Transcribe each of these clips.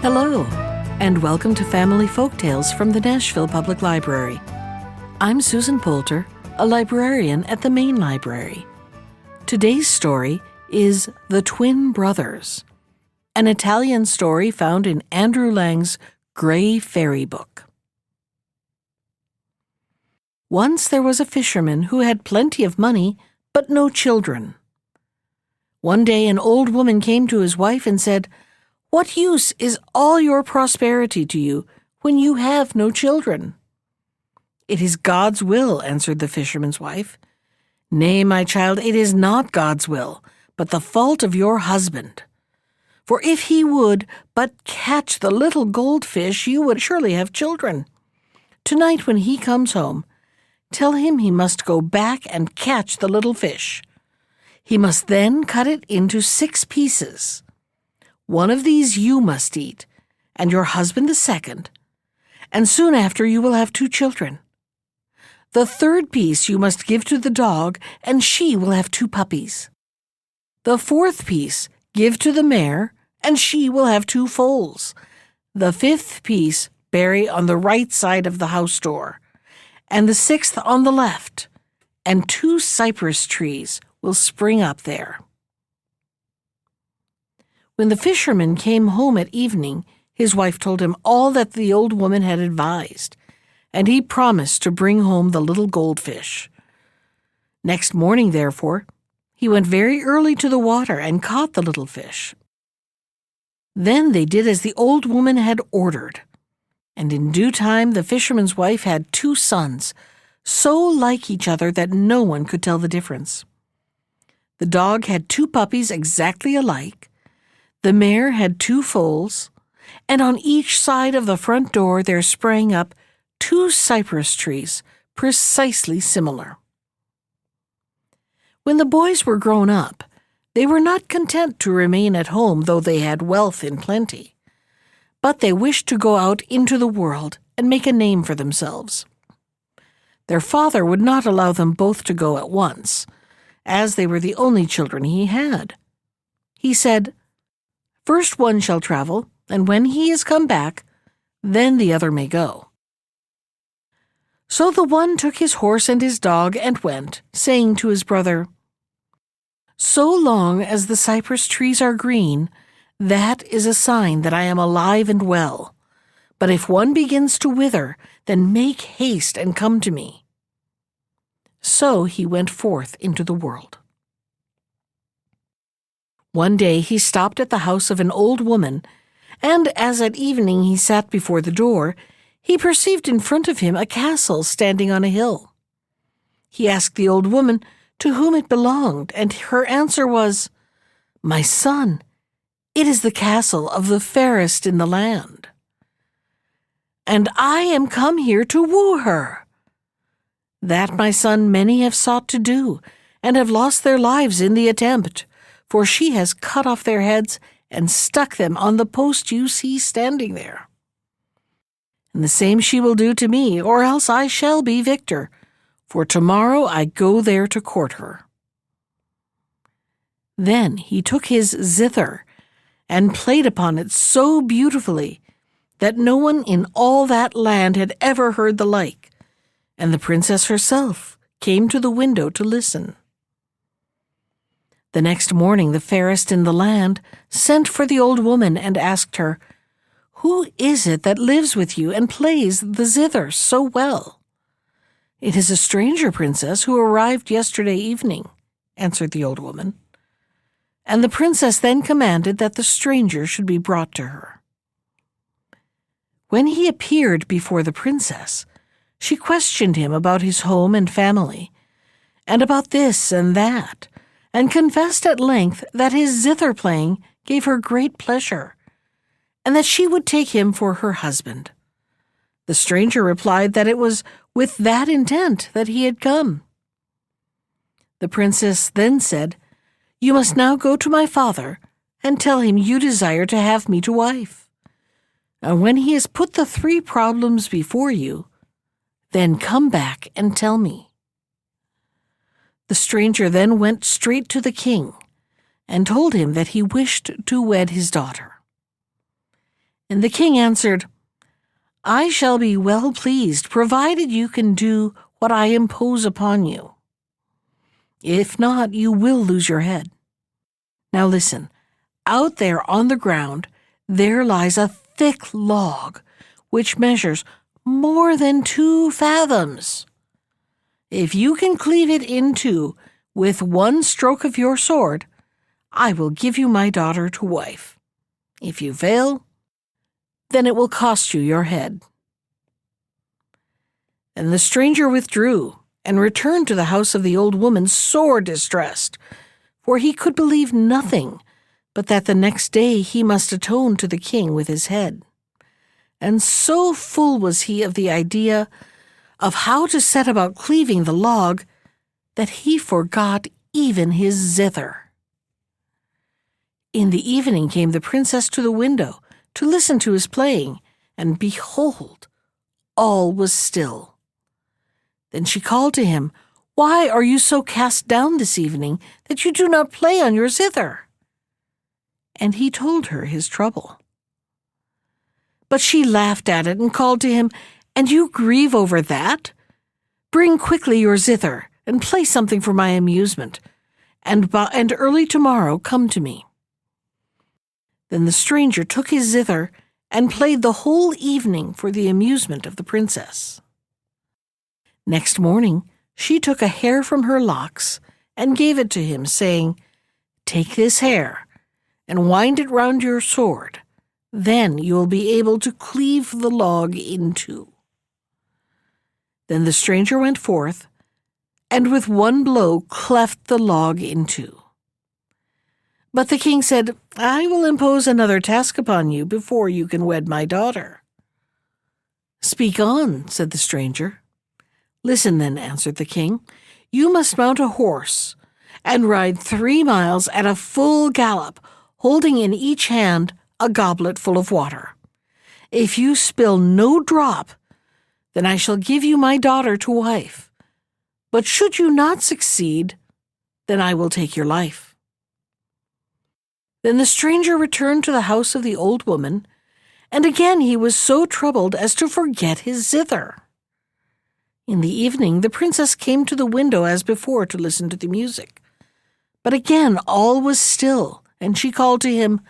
Hello, and welcome to Family Folktales from the Nashville Public Library. I'm Susan Poulter, a librarian at the Main Library. Today's story is The Twin Brothers, an Italian story found in Andrew Lang's Gray Fairy Book. Once there was a fisherman who had plenty of money, but no children. One day an old woman came to his wife and said, "What use is all your prosperity to you when you have no children?" "It is God's will," answered the fisherman's wife. "Nay, my child, it is not God's will, but the fault of your husband. For if he would but catch the little goldfish, you would surely have children. Tonight when he comes home, tell him he must go back and catch the little fish. He must then cut it into 6 pieces. One of these you must eat, and your husband the second, and soon after you will have 2 children. The 3rd piece you must give to the dog, and she will have 2 puppies. The 4th piece give to the mare, and she will have 2 foals. The 5th piece bury on the right side of the house door, and the 6th on the left, and 2 cypress trees will spring up there." When the fisherman came home at evening, his wife told him all that the old woman had advised, and he promised to bring home the little goldfish. Next morning, therefore, he went very early to the water and caught the little fish. Then they did as the old woman had ordered, and in due time the fisherman's wife had 2 sons, so like each other that no one could tell the difference. The dog had 2 puppies exactly alike, the mare had 2 foals, and on each side of the front door there sprang up 2 cypress trees precisely similar. When the boys were grown up, they were not content to remain at home though they had wealth in plenty, but they wished to go out into the world and make a name for themselves. Their father would not allow them both to go at once, as they were the only children he had. He said, "First one shall travel, and when he is come back, then the other may go." So the one took his horse and his dog and went, saying to his brother, "So long as the cypress trees are green, that is a sign that I am alive and well. But if one begins to wither, then make haste and come to me." So he went forth into the world. One day he stopped at the house of an old woman, and as at evening he sat before the door, he perceived in front of him a castle standing on a hill. He asked the old woman to whom it belonged, and her answer was, "My son, it is the castle of the fairest in the land. And I am come here to woo her." "That, my son, many have sought to do, and have lost their lives in the attempt, for she has cut off their heads and stuck them on the post you see standing there. And the same she will do to me, or else I shall be victor, for tomorrow I go there to court her." Then he took his zither and played upon it so beautifully that no one in all that land had ever heard the like, and the princess herself came to the window to listen. The next morning the fairest in the land sent for the old woman and asked her, "Who is it that lives with you and plays the zither so well?" "It is a stranger, princess, who arrived yesterday evening," answered the old woman. And the princess then commanded that the stranger should be brought to her. When he appeared before the princess, she questioned him about his home and family, and about this and that, and confessed at length that his zither playing gave her great pleasure, and that she would take him for her husband. The stranger replied that it was with that intent that he had come. The princess then said, "You must now go to my father and tell him you desire to have me to wife. And when he has put the 3 problems before you, then come back and tell me." The stranger then went straight to the king and told him that he wished to wed his daughter. And the king answered, I shall be well pleased, provided you can do what I impose upon you. If not, you will lose your head. Now listen, out there on the ground, there lies a thick log, which measures more than 2 fathoms. If you can cleave it in two with one stroke of your sword, I will give you my daughter to wife. If you fail, then it will cost you your head. And the stranger withdrew and returned to the house of the old woman sore distressed, for he could believe nothing but that the next day he must atone to the king with his head. And so full was he of the idea of how to set about cleaving the log that he forgot even his zither. In the evening came the princess to the window to listen to his playing, and behold, all was still. Then she called to him, Why are you so cast down this evening that you do not play on your zither? And he told her his trouble. But she laughed at it and called to him, And you grieve over that? Bring quickly your zither and play something for my amusement, and early tomorrow come to me. Then the stranger took his zither and played the whole evening for the amusement of the princess. Next morning she took a hair from her locks and gave it to him, saying, Take this hair and wind it round your sword. Then you will be able to cleave the log in two. Then the stranger went forth, and with one blow cleft the log in two. But the king said, I will impose another task upon you before you can wed my daughter. Speak on, said the stranger. Listen then, answered the king. You must mount a horse and ride 3 miles at a full gallop, holding in each hand a goblet full of water. If you spill no drop, then I shall give you my daughter to wife. But should you not succeed, then I will take your life. Then the stranger returned to the house of the old woman, and again he was so troubled as to forget his zither. In the evening the princess came to the window as before to listen to the music. But again all was still, and she called to him,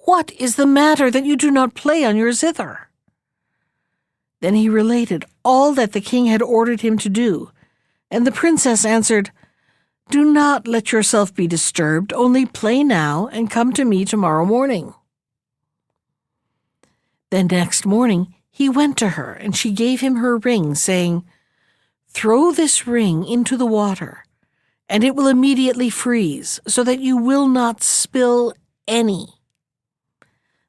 What is the matter that you do not play on your zither? Then he related all that the king had ordered him to do, and the princess answered, Do not let yourself be disturbed, only play now and come to me tomorrow morning. Then next morning he went to her, and she gave him her ring, saying, Throw this ring into the water, and it will immediately freeze, so that you will not spill any.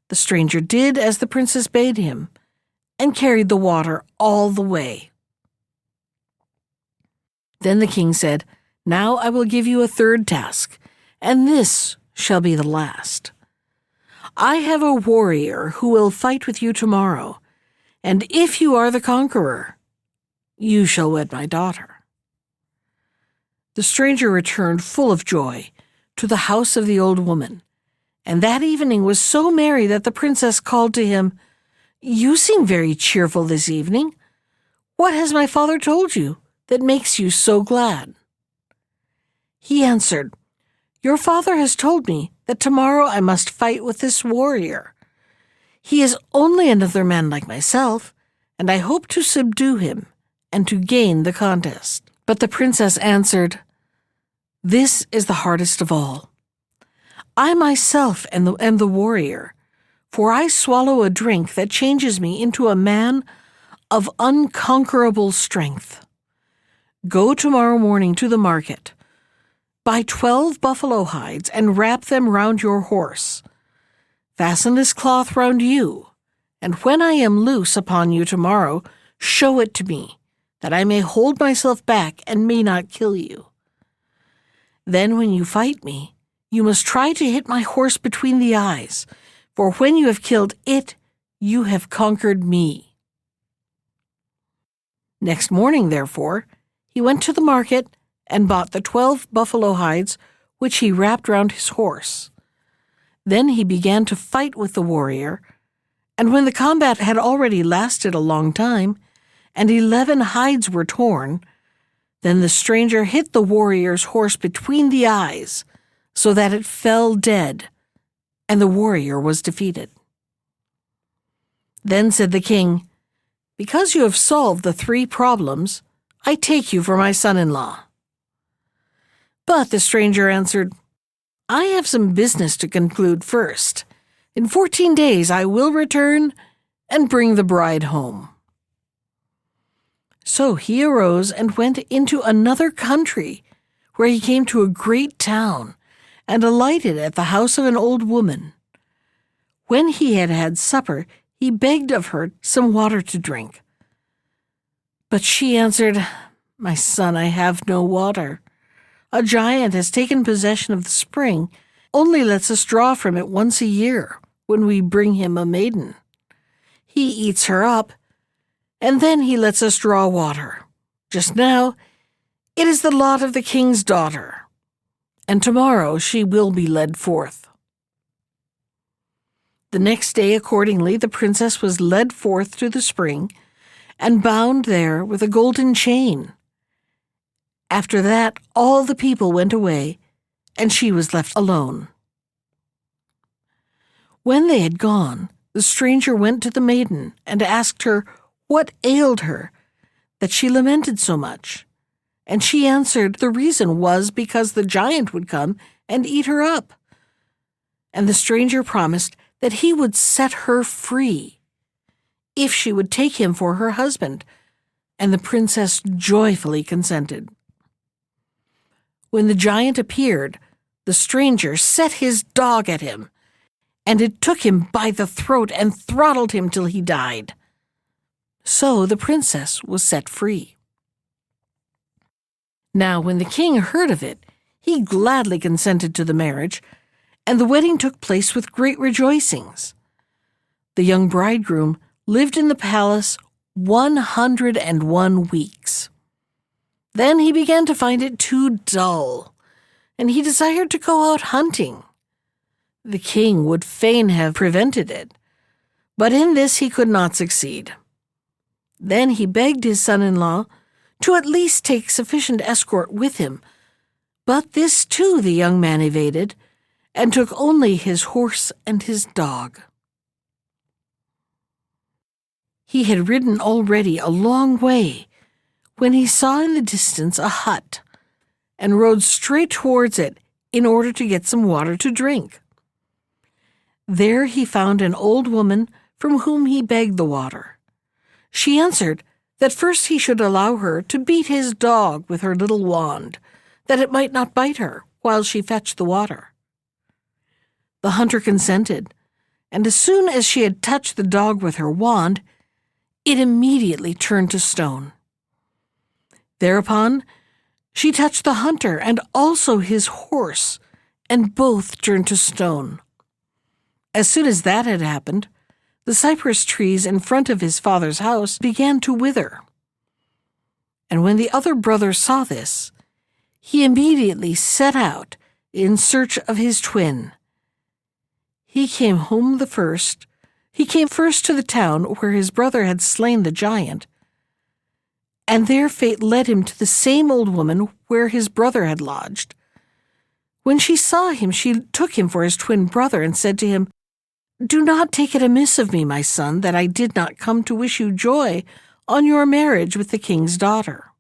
The stranger did as the princess bade him, and carried the water all the way. Then the king said, Now I will give you a third task, and this shall be the last. I have a warrior who will fight with you tomorrow, and if you are the conqueror, you shall wed my daughter. The stranger returned full of joy to the house of the old woman, and that evening was so merry that the princess called to him, You seem very cheerful this evening. What has my father told you that makes you so glad? He answered, Your father has told me that tomorrow I must fight with this warrior. He is only another man like myself, and I hope to subdue him and to gain the contest. But the princess answered, This is the hardest of all. I myself am the warrior, for I swallow a drink that changes me into a man of unconquerable strength. Go tomorrow morning to the market. Buy 12 buffalo hides and wrap them round your horse. Fasten this cloth round you, and when I am loose upon you tomorrow, show it to me, that I may hold myself back and may not kill you. Then when you fight me, you must try to hit my horse between the eyes, for when you have killed it, you have conquered me. Next morning, therefore, he went to the market and bought the 12 buffalo hides, which he wrapped round his horse. Then he began to fight with the warrior, And when the combat had already lasted a long time, and 11 hides were torn, then the stranger hit the warrior's horse between the eyes, so that it fell dead, and the warrior was defeated. Then said the king, "Because you have solved the 3 problems, I take you for my son-in-law." But the stranger answered, "I have some business to conclude first. In 14 days I will return and bring the bride home." So he arose and went into another country, where he came to a great town, and alighted at the house of an old woman. When he had had supper, he begged of her some water to drink. But she answered, "My son, I have no water. A giant has taken possession of the spring, only lets us draw from it once a year, when we bring him a maiden. He eats her up, and then he lets us draw water. Just now, it is the lot of the king's daughter, and tomorrow she will be led forth." The next day, accordingly, the princess was led forth to the spring, and bound there with a golden chain. After that, all the people went away, and she was left alone. When they had gone, the stranger went to the maiden and asked her what ailed her, that she lamented so much. And she answered the reason was because the giant would come and eat her up. And the stranger promised that he would set her free if she would take him for her husband, and the princess joyfully consented. When the giant appeared, the stranger set his dog at him, and it took him by the throat and throttled him till he died. So the princess was set free. Now when the king heard of it, he gladly consented to the marriage, and the wedding took place with great rejoicings. The young bridegroom lived in the palace 101 weeks. Then he began to find it too dull, and he desired to go out hunting. The king would fain have prevented it, but in this he could not succeed. Then he begged his son-in-law to at least take sufficient escort with him, but this too the young man evaded, and took only his horse and his dog. He had ridden already a long way when he saw in the distance a hut, and rode straight towards it in order to get some water to drink. There he found an old woman from whom he begged the water. She answered that first he should allow her to beat his dog with her little wand, that it might not bite her while she fetched the water. The hunter consented, and as soon as she had touched the dog with her wand, it immediately turned to stone. Thereupon, she touched the hunter and also his horse, and both turned to stone. As soon as that had happened, the cypress trees in front of his father's house began to wither. And when the other brother saw this, he immediately set out in search of his twin. He came first to the town where his brother had slain the giant, and there fate led him to the same old woman where his brother had lodged. When she saw him, she took him for his twin brother and said to him, "Do not take it amiss of me, my son, that I did not come to wish you joy on your marriage with the king's daughter."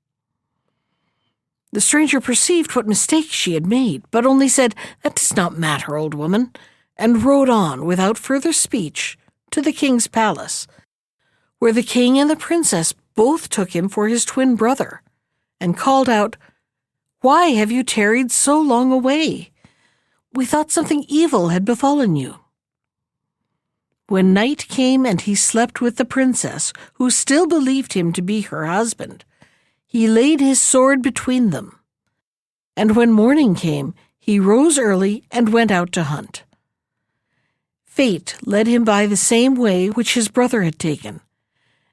The stranger perceived what mistake she had made, but only said, "That does not matter, old woman," and rode on without further speech to the king's palace, where the king and the princess both took him for his twin brother, and called out, "Why have you tarried so long away? We thought something evil had befallen you." When night came and he slept with the princess, who still believed him to be her husband, he laid his sword between them. And when morning came, he rose early and went out to hunt. Fate led him by the same way which his brother had taken,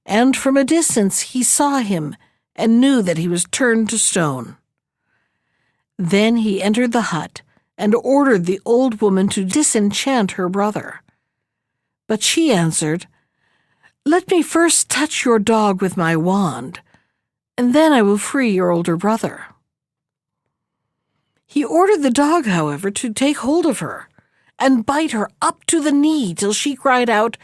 and from a distance he saw him and knew that he was turned to stone. Then he entered the hut and ordered the old woman to disenchant her brother. But she answered Let me first touch your dog with my wand, and then I will free your older brother." He ordered the dog, however, to take hold of her and bite her up to the knee till she cried out,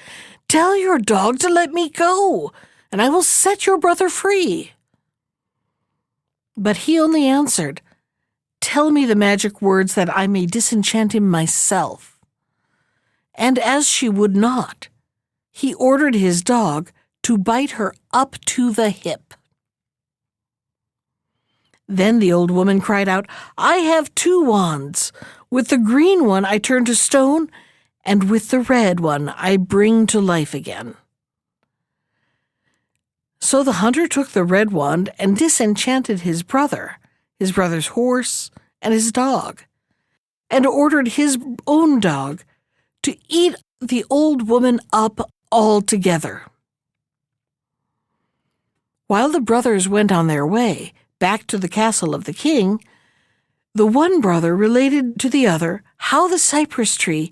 "Tell your dog to let me go, and I will set your brother free." But he only answered, "Tell me the magic words that I may disenchant him myself." And as she would not, he ordered his dog to bite her up to the hip. Then the old woman cried out, "I have 2 wands. With the green one I turn to stone, and with the red one I bring to life again." So the hunter took the red wand and disenchanted his brother's horse, and his dog, and ordered his own dog to eat the old woman up altogether. While the brothers went on their way back to the castle of the king, the one brother related to the other how the cypress tree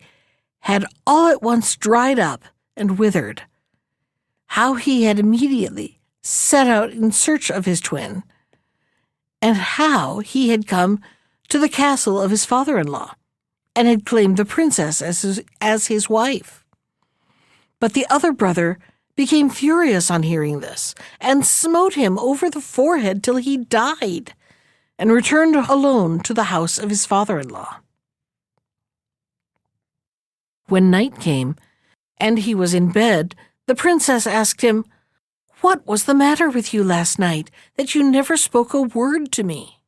had all at once dried up and withered, how he had immediately set out in search of his twin, and how he had come to the castle of his father-in-law and had claimed the princess as his wife. But the other brother became furious on hearing this and smote him over the forehead till he died, and returned alone to the house of his father-in-law. When night came and he was in bed, the princess asked him, "What was the matter with you last night, that you never spoke a word to me?"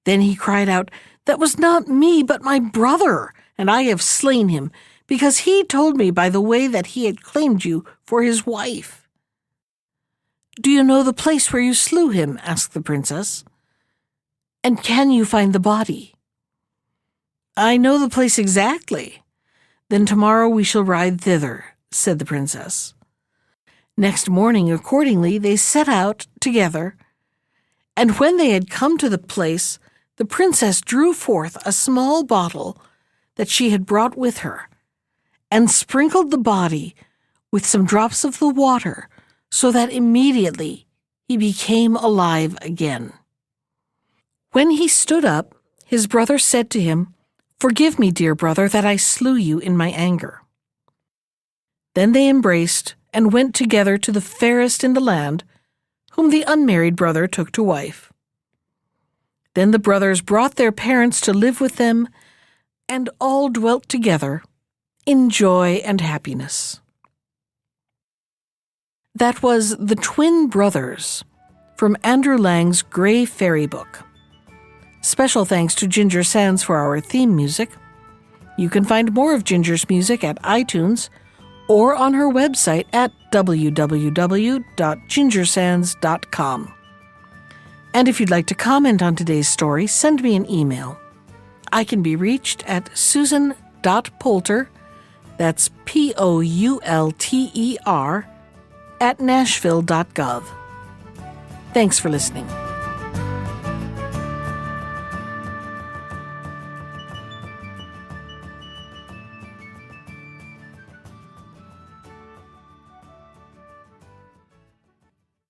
Then he cried out, "That was not me, but my brother, and I have slain him, because he told me by the way that he had claimed you for his wife." "Do you know the place where you slew him?" asked the princess. "And can you find the body?" "I know the place exactly." "Then tomorrow we shall ride thither," said the princess. Next morning, accordingly, they set out together, and when they had come to the place, the princess drew forth a small bottle that she had brought with her, and sprinkled the body with some drops of the water, so that immediately he became alive again. When he stood up, his brother said to him, "Forgive me, dear brother, that I slew you in my anger." Then they embraced and went together to the fairest in the land, whom the unmarried brother took to wife. Then the brothers brought their parents to live with them, and all dwelt together in joy and happiness. That was The Twin Brothers from Andrew Lang's Grey Fairy Book. Special thanks to Ginger Sands for our theme music. You can find more of Ginger's music at iTunes or on her website at www.gingersands.com. And if you'd like to comment on today's story, send me an email. I can be reached at susan.poulter, that's Poulter, @nashville.gov. Thanks for listening.